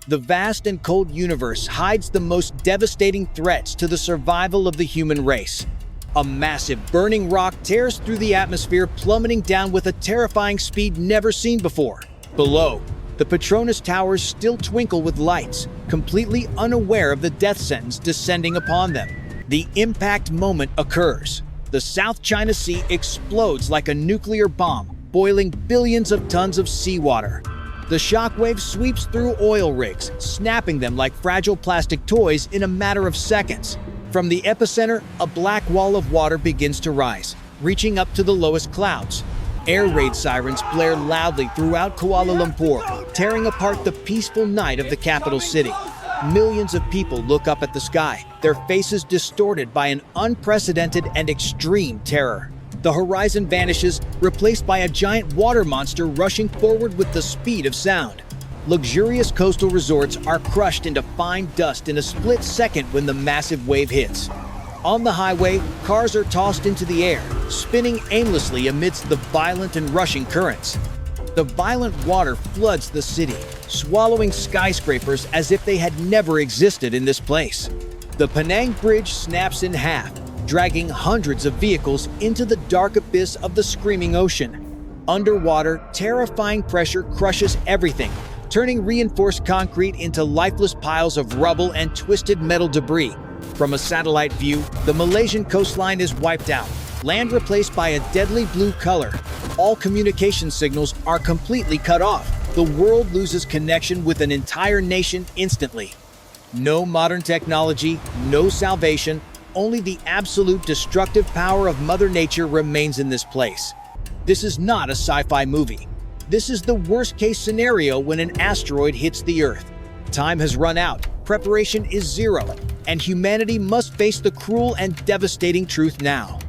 The vast and cold universe hides the most devastating threats to the survival of the human race. A massive burning rock tears through the atmosphere, plummeting down with a terrifying speed never seen before. Below, the Petronas Towers still twinkle with lights, completely unaware of the death sentence descending upon them. The impact moment occurs. The South China Sea explodes like a nuclear bomb, boiling billions of tons of seawater. The shockwave sweeps through oil rigs, snapping them like fragile plastic toys in a matter of seconds. From the epicenter, a black wall of water begins to rise, reaching up to the lowest clouds. Air raid sirens blare loudly throughout Kuala Lumpur, tearing apart the peaceful night of the capital city. Millions of people look up at the sky, their faces distorted by an unprecedented and extreme terror. The horizon vanishes, replaced by a giant water monster rushing forward with the speed of sound. Luxurious coastal resorts are crushed into fine dust in a split second when the massive wave hits. On the highway, cars are tossed into the air, spinning aimlessly amidst the violent and rushing currents. The violent water floods the city, swallowing skyscrapers as if they had never existed in this place. The Penang Bridge snaps in half, dragging hundreds of vehicles into the dark abyss of the screaming ocean. Underwater, terrifying pressure crushes everything, turning reinforced concrete into lifeless piles of rubble and twisted metal debris. From a satellite view, the Malaysian coastline is wiped out, land replaced by a deadly blue color. All communication signals are completely cut off. The world loses connection with an entire nation instantly. No modern technology, no salvation, only the absolute destructive power of Mother Nature remains in this place. This is not a sci-fi movie. This is the worst-case scenario when an asteroid hits the Earth. Time has run out, preparation is zero, and humanity must face the cruel and devastating truth now.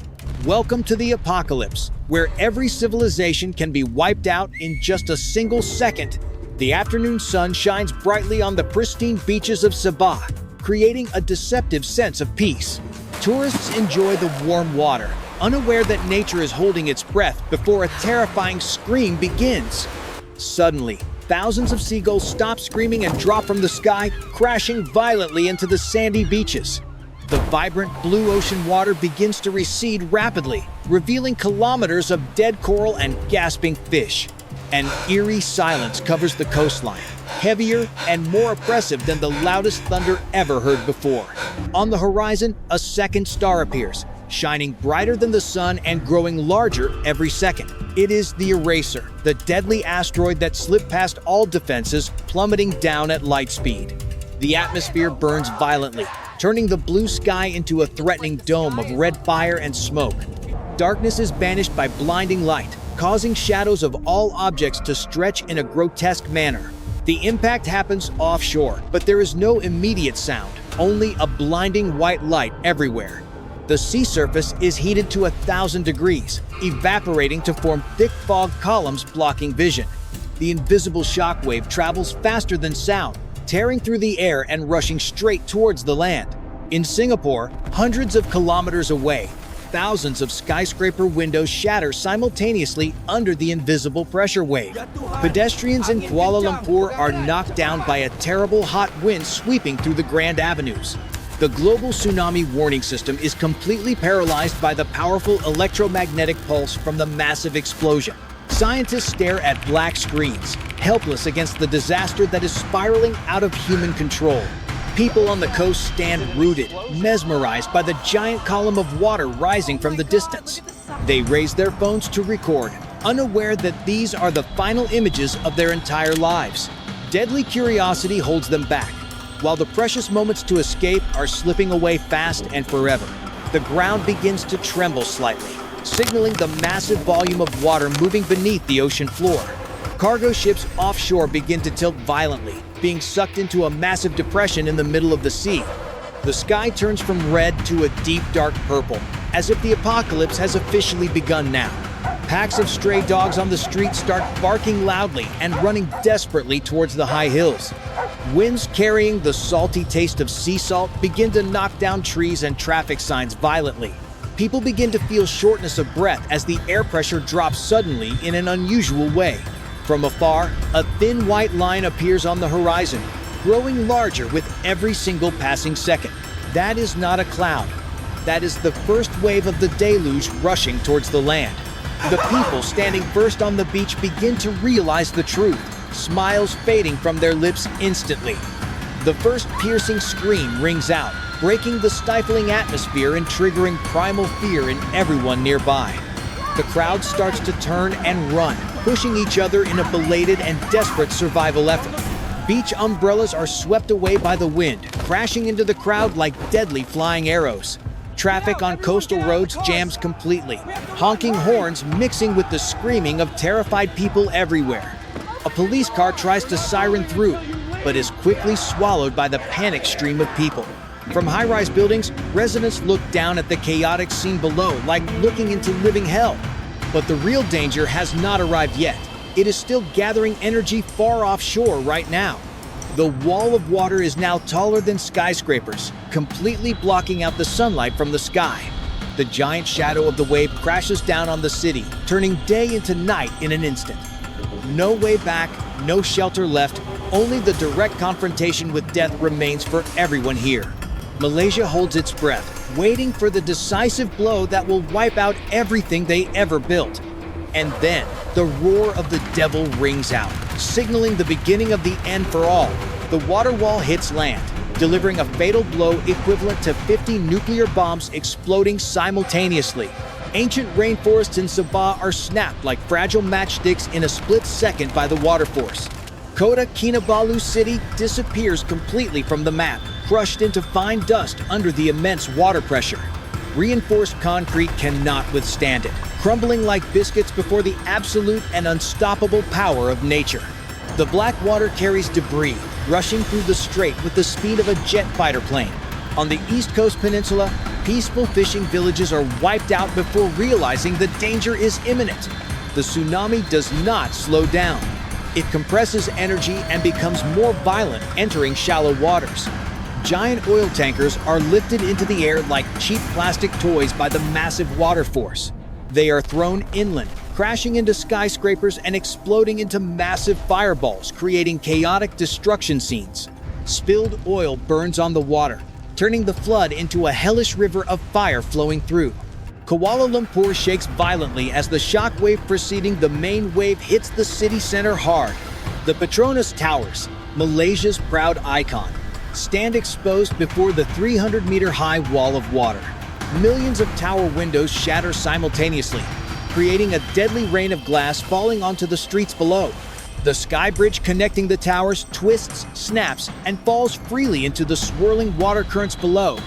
Welcome to the apocalypse, where every civilization can be wiped out in just a single second. The afternoon sun shines brightly on the pristine beaches of Sabah, creating a deceptive sense of peace. Tourists enjoy the warm water, unaware that nature is holding its breath before a terrifying scream begins. Suddenly, thousands of seagulls stop screaming and drop from the sky, crashing violently into the sandy beaches. The vibrant blue ocean water begins to recede rapidly, revealing kilometers of dead coral and gasping fish. An eerie silence covers the coastline, heavier and more oppressive than the loudest thunder ever heard before. On the horizon, a second star appears, shining brighter than the sun and growing larger every second. It is the Eraser, the deadly asteroid that slipped past all defenses, plummeting down at light speed. The atmosphere burns violently, turning the blue sky into a threatening dome of red fire and smoke. Darkness is banished by blinding light, causing shadows of all objects to stretch in a grotesque manner. The impact happens offshore, but there is no immediate sound, only a blinding white light everywhere. The sea surface is heated to 1,000 degrees, evaporating to form thick fog columns blocking vision. The invisible shockwave travels faster than sound, tearing through the air and rushing straight towards the land. In Singapore, hundreds of kilometers away, thousands of skyscraper windows shatter simultaneously under the invisible pressure wave. Pedestrians in Kuala Lumpur are knocked down by a terrible hot wind sweeping through the grand avenues. The global tsunami warning system is completely paralyzed by the powerful electromagnetic pulse from the massive explosion. Scientists stare at black screens, helpless against the disaster that is spiraling out of human control. People on the coast stand rooted, mesmerized by the giant column of water rising from the distance. They raise their phones to record, unaware that these are the final images of their entire lives. Deadly curiosity holds them back, while the precious moments to escape are slipping away fast and forever. The ground begins to tremble slightly, signaling the massive volume of water moving beneath the ocean floor. Cargo ships offshore begin to tilt violently, being sucked into a massive depression in the middle of the sea. The sky turns from red to a deep dark purple, as if the apocalypse has officially begun now. Packs of stray dogs on the street start barking loudly and running desperately towards the high hills. Winds carrying the salty taste of sea salt begin to knock down trees and traffic signs violently. People begin to feel shortness of breath as the air pressure drops suddenly in an unusual way. From afar, a thin white line appears on the horizon. growing larger with every single passing second. That is not a cloud. That is the first wave of the deluge rushing towards the land. The people standing first on the beach begin to realize the truth, smiles fading from their lips instantly. The first piercing scream rings out, breaking the stifling atmosphere and triggering primal fear in everyone nearby. The crowd starts to turn and run, pushing each other in a belated and desperate survival effort. Beach umbrellas are swept away by the wind, crashing into the crowd like deadly flying arrows. Traffic on coastal roads jams completely, honking horns mixing with the screaming of terrified people everywhere. A police car tries to siren through, but is quickly swallowed by the panic stream of people. From high-rise buildings, residents look down at the chaotic scene below like looking into living hell. But the real danger has not arrived yet. It is still gathering energy far offshore right now. The wall of water is now taller than skyscrapers, completely blocking out the sunlight from the sky. The giant shadow of the wave crashes down on the city, turning day into night in an instant. No way back, no shelter left, only the direct confrontation with death remains for everyone here. Malaysia holds its breath, waiting for the decisive blow that will wipe out everything they ever built. And then, the roar of the devil rings out, signaling the beginning of the end for all. The water wall hits land, delivering a fatal blow equivalent to 50 nuclear bombs exploding simultaneously. Ancient rainforests in Sabah are snapped like fragile matchsticks in a split second by the water force. Kota Kinabalu City disappears completely from the map, crushed into fine dust under the immense water pressure. Reinforced concrete cannot withstand it, crumbling like biscuits before the absolute and unstoppable power of nature. The black water carries debris, rushing through the strait with the speed of a jet fighter plane. On the East Coast Peninsula, peaceful fishing villages are wiped out before realizing the danger is imminent. The tsunami does not slow down. It compresses energy and becomes more violent, entering shallow waters. Giant oil tankers are lifted into the air like cheap plastic toys by the massive water force. They are thrown inland, crashing into skyscrapers and exploding into massive fireballs, creating chaotic destruction scenes. Spilled oil burns on the water, turning the flood into a hellish river of fire flowing through. Kuala Lumpur shakes violently as the shockwave preceding the main wave hits the city center hard. The Petronas Towers, Malaysia's proud icon, stand exposed before the 300-meter-high wall of water. Millions of tower windows shatter simultaneously, creating a deadly rain of glass falling onto the streets below. The sky bridge connecting the towers twists, snaps, and falls freely into the swirling water currents below.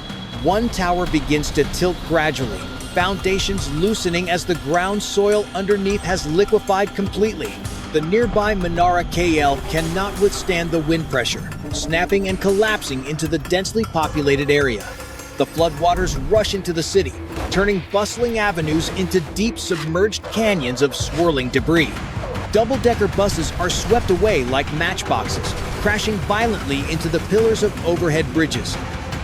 One tower begins to tilt gradually, foundations loosening as the ground soil underneath has liquefied completely. The nearby Menara KL cannot withstand the wind pressure, snapping and collapsing into the densely populated area. The floodwaters rush into the city, turning bustling avenues into deep submerged canyons of swirling debris. Double-decker buses are swept away like matchboxes, crashing violently into the pillars of overhead bridges.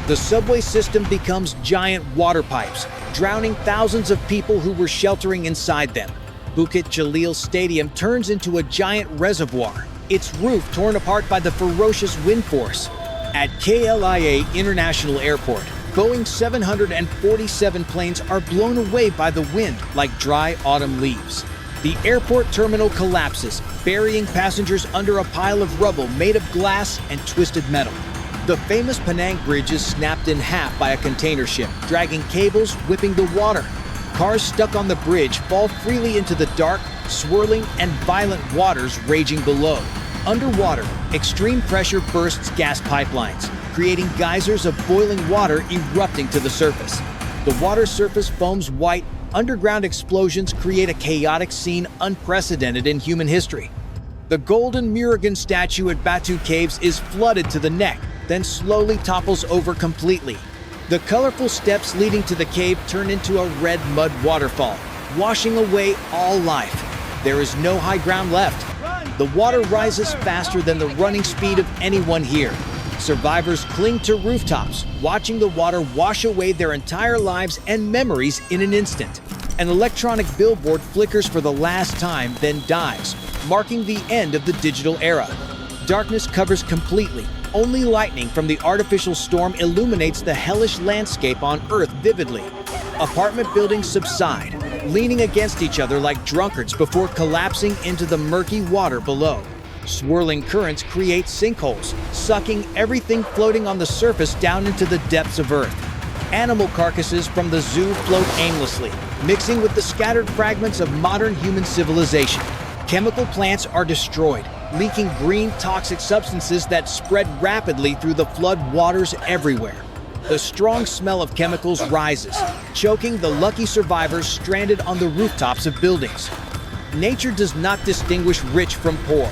The subway system becomes giant water pipes, drowning thousands of people who were sheltering inside them. Bukit Jalil Stadium turns into a giant reservoir, its roof torn apart by the ferocious wind force. At KLIA International Airport, Boeing 747 planes are blown away by the wind like dry autumn leaves. The airport terminal collapses, burying passengers under a pile of rubble made of glass and twisted metal. The famous Penang Bridge is snapped in half by a container ship, dragging cables whipping the water. Cars stuck on the bridge fall freely into the dark, swirling, and violent waters raging below. Underwater, extreme pressure bursts gas pipelines, creating geysers of boiling water erupting to the surface. The water surface foams white. Underground explosions create a chaotic scene unprecedented in human history. The golden Murugan statue at Batu Caves is flooded to the neck, then slowly topples over completely. The colorful steps leading to the cave turn into a red mud waterfall, washing away all life. There is no high ground left. The water rises faster than the running speed of anyone here. Survivors cling to rooftops, watching the water wash away their entire lives and memories in an instant. An electronic billboard flickers for the last time, then dies, marking the end of the digital era. Darkness covers completely, Only lightning from the artificial storm illuminates the hellish landscape on Earth vividly. Apartment buildings subside, leaning against each other like drunkards before collapsing into the murky water below. Swirling currents create sinkholes, sucking everything floating on the surface down into the depths of Earth. Animal carcasses from the zoo float aimlessly, mixing with the scattered fragments of modern human civilization. Chemical plants are destroyed, leaking green toxic substances that spread rapidly through the flood waters everywhere. The strong smell of chemicals rises, choking the lucky survivors stranded on the rooftops of buildings. Nature does not distinguish rich from poor.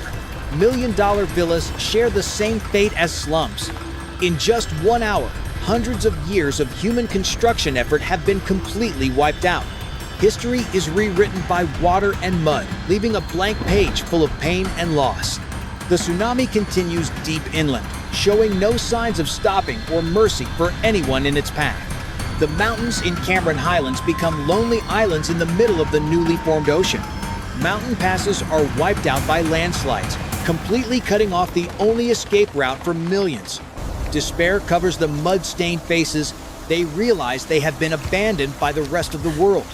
Million-dollar villas share the same fate as slums. In just 1 hour, hundreds of years of human construction effort have been completely wiped out. History is rewritten by water and mud, leaving a blank page full of pain and loss. The tsunami continues deep inland, showing no signs of stopping or mercy for anyone in its path. The mountains in Cameron Highlands become lonely islands in the middle of the newly formed ocean. Mountain passes are wiped out by landslides, completely cutting off the only escape route for millions. Despair covers the mud-stained faces. They realize they have been abandoned by the rest of the world.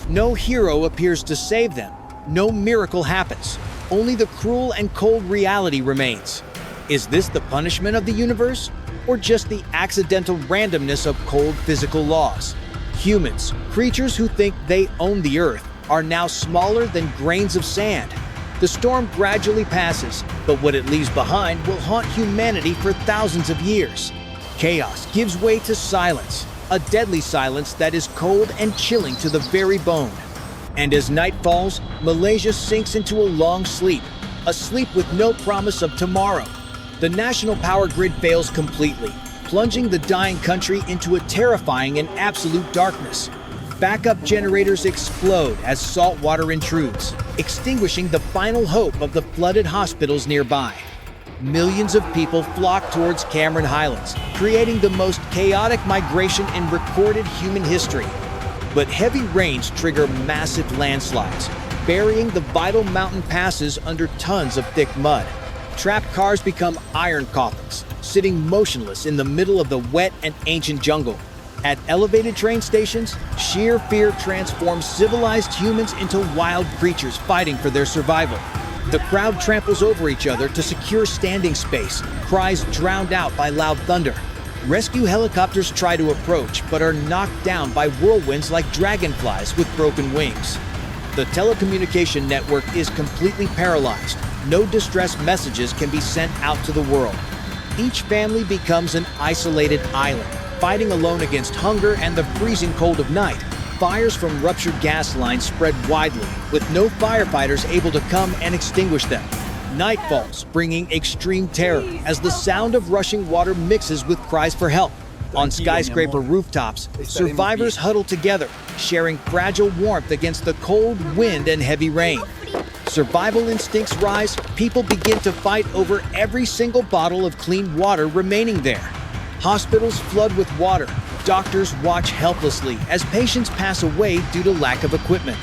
No hero appears to save them. No miracle happens. Only the cruel and cold reality remains. Is this the punishment of the universe, or just the accidental randomness of cold physical laws? Humans, creatures who think they own the earth, are now smaller than grains of sand. The storm gradually passes, but what it leaves behind will haunt humanity for thousands of years. Chaos gives way to silence, a deadly silence that is cold and chilling to the very bone. And as night falls, Malaysia sinks into a long sleep, a sleep with no promise of tomorrow. The national power grid fails completely, plunging the dying country into a terrifying and absolute darkness. Backup generators explode as salt water intrudes, extinguishing the final hope of the flooded hospitals nearby. Millions of people flock towards Cameron Highlands, creating the most chaotic migration in recorded human history. But heavy rains trigger massive landslides, burying the vital mountain passes under tons of thick mud. Trapped cars become iron coffins, sitting motionless in the middle of the wet and ancient jungle. At elevated train stations, sheer fear transforms civilized humans into wild creatures fighting for their survival. The crowd tramples over each other to secure standing space, cries drowned out by loud thunder. Rescue helicopters try to approach, but are knocked down by whirlwinds like dragonflies with broken wings. The telecommunication network is completely paralyzed. No distress messages can be sent out to the world. Each family becomes an isolated island, fighting alone against hunger and the freezing cold of night. Fires from ruptured gas lines spread widely, with no firefighters able to come and extinguish them. Night falls, bringing extreme terror as the sound of rushing water mixes with cries for help. On skyscraper rooftops, survivors huddle together, sharing fragile warmth against the cold wind and heavy rain. Survival instincts rise, people begin to fight over every single bottle of clean water remaining there. Hospitals flood with water. Doctors watch helplessly as patients pass away due to lack of equipment.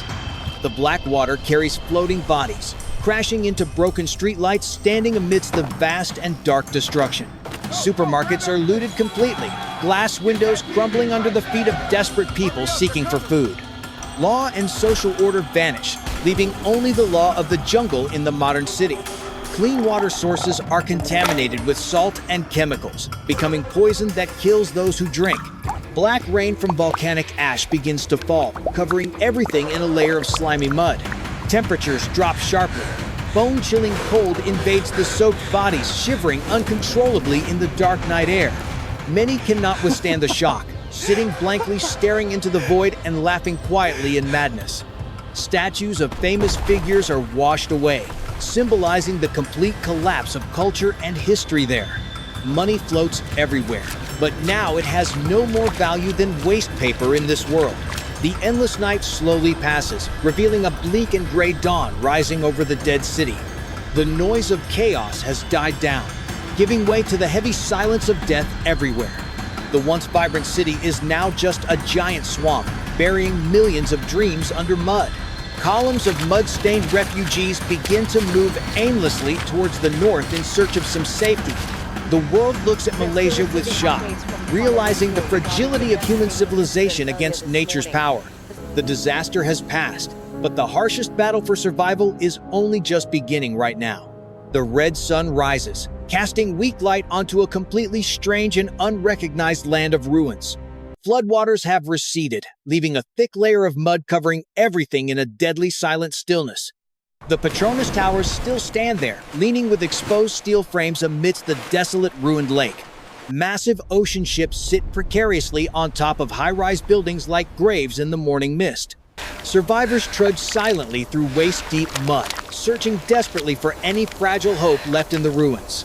The black water carries floating bodies, crashing into broken streetlights standing amidst the vast and dark destruction. Supermarkets are looted completely, glass windows crumbling under the feet of desperate people seeking for food. Law and social order vanish, leaving only the law of the jungle in the modern city. Clean water sources are contaminated with salt and chemicals, becoming poison that kills those who drink. Black rain from volcanic ash begins to fall, covering everything in a layer of slimy mud. Temperatures drop sharply. Bone-chilling cold invades the soaked bodies, shivering uncontrollably in the dark night air. Many cannot withstand the shock, sitting blankly staring into the void and laughing quietly in madness. Statues of famous figures are washed away, symbolizing the complete collapse of culture and history there. Money floats everywhere, but now it has no more value than waste paper in this world. The endless night slowly passes, revealing a bleak and gray dawn rising over the dead city. The noise of chaos has died down, giving way to the heavy silence of death everywhere. The once vibrant city is now just a giant swamp, burying millions of dreams under mud. Columns of mud-stained refugees begin to move aimlessly towards the north in search of some safety. The world looks at Malaysia with shock, realizing the fragility of human civilization against nature's power. The disaster has passed, but the harshest battle for survival is only just beginning right now. The red sun rises, casting weak light onto a completely strange and unrecognized land of ruins. Floodwaters have receded, leaving a thick layer of mud covering everything in a deadly silent stillness. The Petronas Towers still stand there, leaning with exposed steel frames amidst the desolate ruined lake. Massive ocean ships sit precariously on top of high-rise buildings like graves in the morning mist. Survivors trudge silently through waist-deep mud, searching desperately for any fragile hope left in the ruins.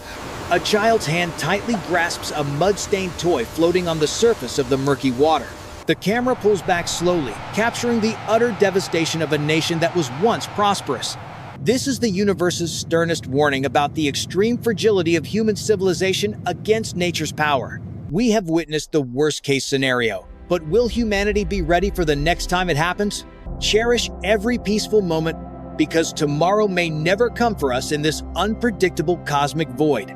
A child's hand tightly grasps a mud-stained toy floating on the surface of the murky water. The camera pulls back slowly, capturing the utter devastation of a nation that was once prosperous. This is the universe's sternest warning about the extreme fragility of human civilization against nature's power. We have witnessed the worst-case scenario, but will humanity be ready for the next time it happens? Cherish every peaceful moment, because tomorrow may never come for us in this unpredictable cosmic void.